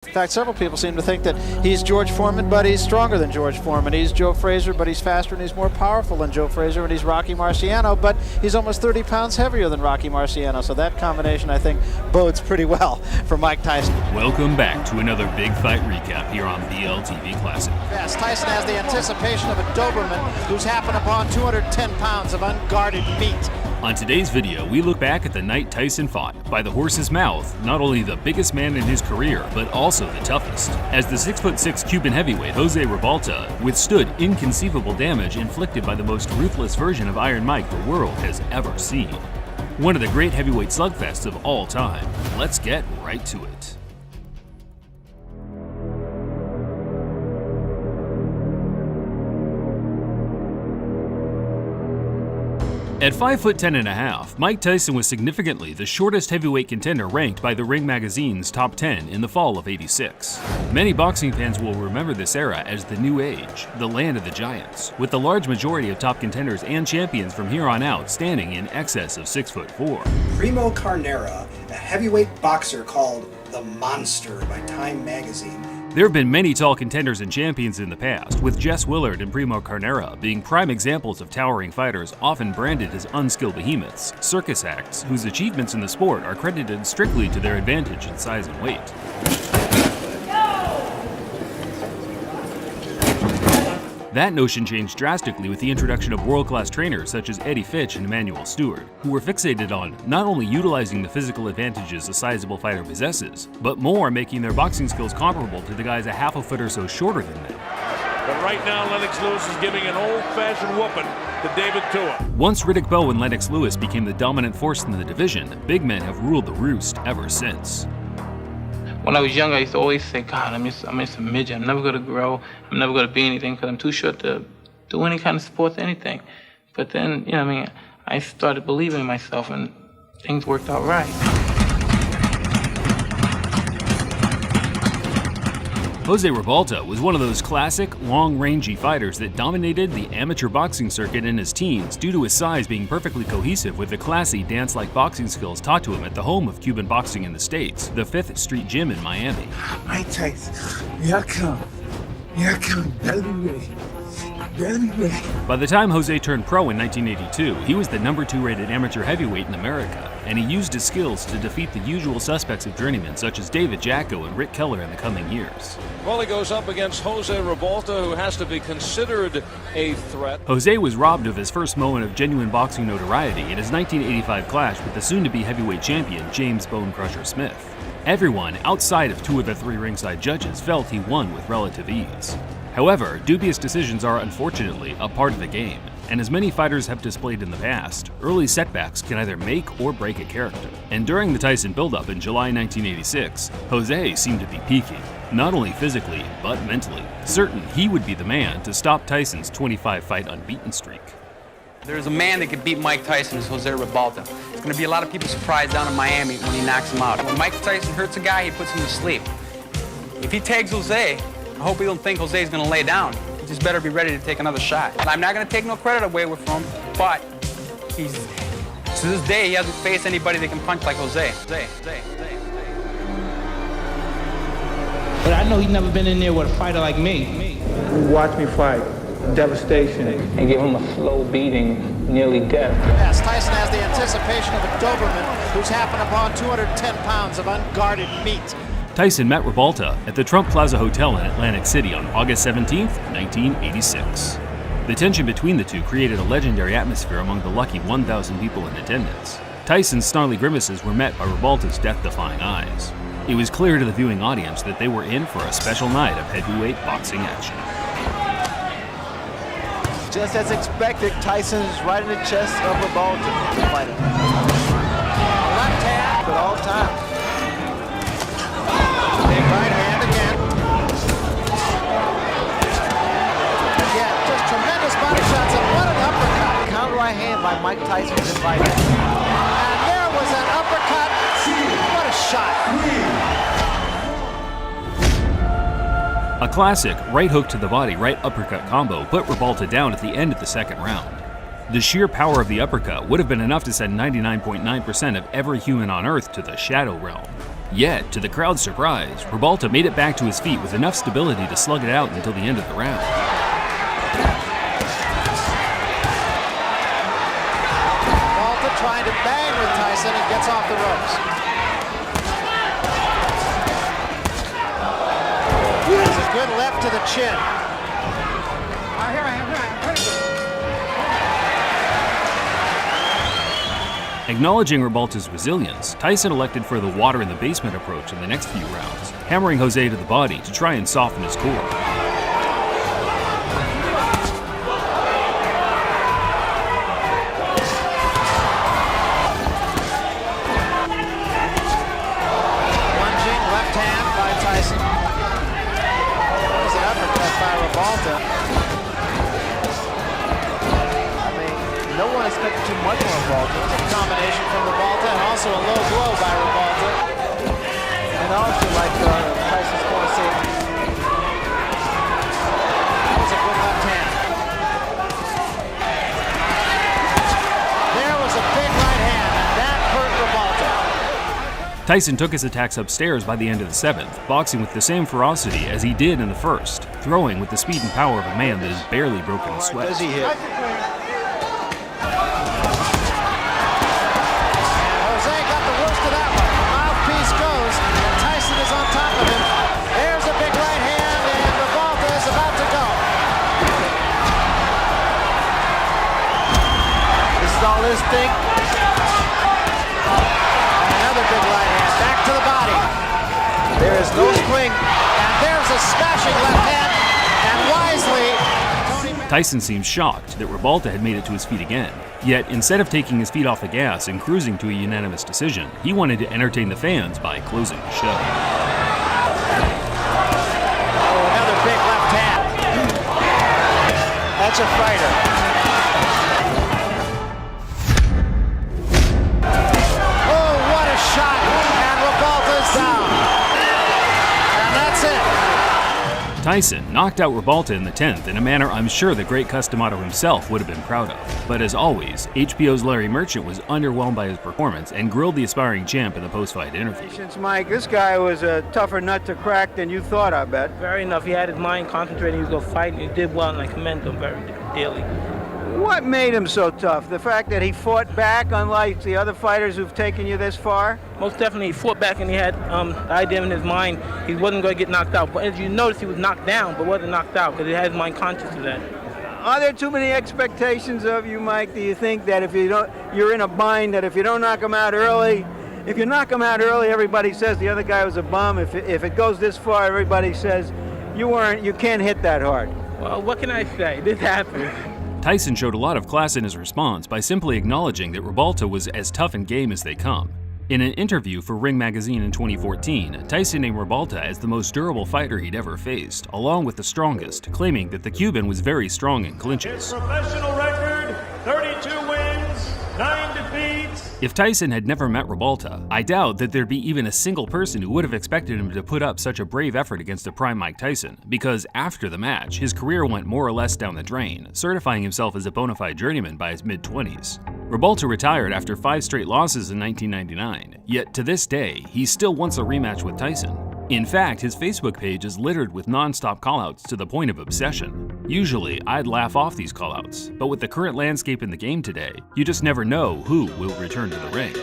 In fact, several people seem to think that he's George Foreman, but he's stronger than George Foreman. He's Joe Frazier, but he's faster and he's more powerful than Joe Frazier, and he's Rocky Marciano, but he's almost 30 pounds heavier than Rocky Marciano. So that combination, I think, bodes pretty well for Mike Tyson. Welcome back to another big fight recap here on BLTV Classic. Yes, Tyson has the anticipation of a Doberman who's happened upon 210 pounds of unguarded meat. On today's video, we look back at the night Tyson fought. By the horse's mouth, not only the biggest man in his career, but also the toughest. As the 6'6" Cuban heavyweight Jose Ribalta withstood inconceivable damage inflicted by the most ruthless version of Iron Mike the world has ever seen. One of the great heavyweight slugfests of all time. Let's get right to it. At 5'10½", Mike Tyson was significantly the shortest heavyweight contender ranked by the Ring Magazine's top 10 in the fall of '86. Many boxing fans will remember this era as the New Age, the land of the giants, with the large majority of top contenders and champions from here on out standing in excess of 6'4". Primo Carnera, a heavyweight boxer called the Monster by Time magazine. There have been many tall contenders and champions in the past, with Jess Willard and Primo Carnera being prime examples of towering fighters often branded as unskilled behemoths, circus acts whose achievements in the sport are credited strictly to their advantage in size and weight. That notion changed drastically with the introduction of world-class trainers such as Eddie Fitch and Emmanuel Stewart, who were fixated on not only utilizing the physical advantages a sizable fighter possesses, but more making their boxing skills comparable to the guys a half a foot or so shorter than them. But right now, Lennox Lewis is giving an old-fashioned whooping to David Tua. Once Riddick Bowe and Lennox Lewis became the dominant force in the division, big men have ruled the roost ever since. When I was younger, I used to always say, God, I'm just a midget. I'm never going to grow. I'm never going to be anything because I'm too short to do any kind of sports, anything. But then, I started believing in myself and things worked out right. Jose Ribalta was one of those classic, long-rangey fighters that dominated the amateur boxing circuit in his teens due to his size being perfectly cohesive with the classy, dance-like boxing skills taught to him at the home of Cuban boxing in the States, the 5th Street Gym in Miami. Mike Tyson, here I come. Here I come. Better be ready. Better be ready. By the time Jose turned pro in 1982, he was the number 2 rated amateur heavyweight in America, and he used his skills to defeat the usual suspects of journeymen such as David Jacko and Rick Keller in the coming years. Well, he goes up against Jose Ribalta, who has to be considered a threat. Jose was robbed of his first moment of genuine boxing notoriety in his 1985 clash with the soon-to-be heavyweight champion James Bone Crusher Smith. Everyone outside of 2 of the 3 ringside judges felt he won with relative ease. However, dubious decisions are unfortunately a part of the game, and as many fighters have displayed in the past, early setbacks can either make or break a character. And during the Tyson build-up in July 1986, Jose seemed to be peaking, not only physically, but mentally, certain he would be the man to stop Tyson's 25-fight unbeaten streak. There's a man that could beat Mike Tyson, is Jose Ribalta. There's going to be a lot of people surprised down in Miami when he knocks him out. When Mike Tyson hurts a guy, he puts him to sleep. If he tags Jose, I hope he don't think Jose's going to lay down. He just better be ready to take another shot. I'm not going to take no credit away from him, but to this day, he hasn't faced anybody that can punch like Jose. But I know he's never been in there with a fighter like me. Watch me fight. Devastation. And give him a slow beating, nearly death. Yes, Tyson has the anticipation of a Doberman who's happened upon 210 pounds of unguarded meat. Tyson met Ribalta at the Trump Plaza Hotel in Atlantic City on August 17, 1986. The tension between the two created a legendary atmosphere among the lucky 1,000 people in attendance. Tyson's snarly grimaces were met by Ribalta's death-defying eyes. It was clear to the viewing audience that they were in for a special night of heavyweight boxing action. Just as expected, Tyson is right in the chest of Ribalta. Left hand, but all time. Big right hand again. Again, just tremendous body shots, and what an uppercut. Counter right hand by Mike Tyson was invited. And there was an uppercut. What a shot. A classic right hook to the body, right uppercut combo put Ribalta down at the end of the second round. The sheer power of the uppercut would have been enough to send 99.9% of every human on Earth to the shadow realm. Yet, to the crowd's surprise, Ribalta made it back to his feet with enough stability to slug it out until the end of the round. Ribalta trying to bang with Tyson and gets off the ropes. There's a good left to the chin. Acknowledging Ribalta's resilience, Tyson elected for the water in the basement approach in the next few rounds, hammering Jose to the body to try and soften his core. Lunging left hand by Tyson. That was an uppercut by Ribalta. No one expected too much from Ribalta. Combination from Ribalta and also a low blow by Ribalta. And also, like Tyson's going to say, that was a good left hand. There was a big right hand, and that hurt Ribalta. Tyson took his attacks upstairs by the end of the 7th, boxing with the same ferocity as he did in the 1st, throwing with the speed and power of a man that has barely broken a sweat. Does he hit? all this thing. Another big right hand, back to the body. There is no spring, and there's a smashing left hand, and wisely, Tyson seems shocked that Ribalta had made it to his feet again. Yet, instead of taking his feet off the gas and cruising to a unanimous decision, he wanted to entertain the fans by closing the show. Oh, another big left hand. That's a fighter. Oh, what a shot, and Ribalta's down. And that's it. Tyson knocked out Ribalta in the 10th in a manner I'm sure the great Customato himself would have been proud of. But as always, HBO's Larry Merchant was underwhelmed by his performance and grilled the aspiring champ in the post-fight interview. Mike, this guy was a tougher nut to crack than you thought, I bet. Very enough. He had his mind concentrated. He was going to fight, and he did well, and I commend him very dearly. What made him so tough? The fact that he fought back, unlike the other fighters who've taken you this far? Most definitely, he fought back, and he had the idea in his mind he wasn't going to get knocked out. But as you notice, he was knocked down, but wasn't knocked out because he had his mind conscious of that. Are there too many expectations of you, Mike? Do you think that if you don't, you're in a bind that if you don't knock him out early, if you knock him out early, everybody says the other guy was a bum. If it goes this far, everybody says you can't hit that hard. Well, what can I say? This happened. Tyson showed a lot of class in his response by simply acknowledging that Ribalta was as tough and game as they come. In an interview for Ring magazine in 2014, Tyson named Ribalta as the most durable fighter he'd ever faced, along with the strongest, claiming that the Cuban was very strong in clinches. His professional record, 32 wins, 9 defeats. If Tyson had never met Ribalta, I doubt that there'd be even a single person who would have expected him to put up such a brave effort against a prime Mike Tyson, because after the match, his career went more or less down the drain, certifying himself as a bona fide journeyman by his mid-20s. Ribalta retired after 5 straight losses in 1999, yet to this day, he still wants a rematch with Tyson. In fact, his Facebook page is littered with non-stop callouts to the point of obsession. Usually, I'd laugh off these callouts, but with the current landscape in the game today, you just never know who will return to the ring.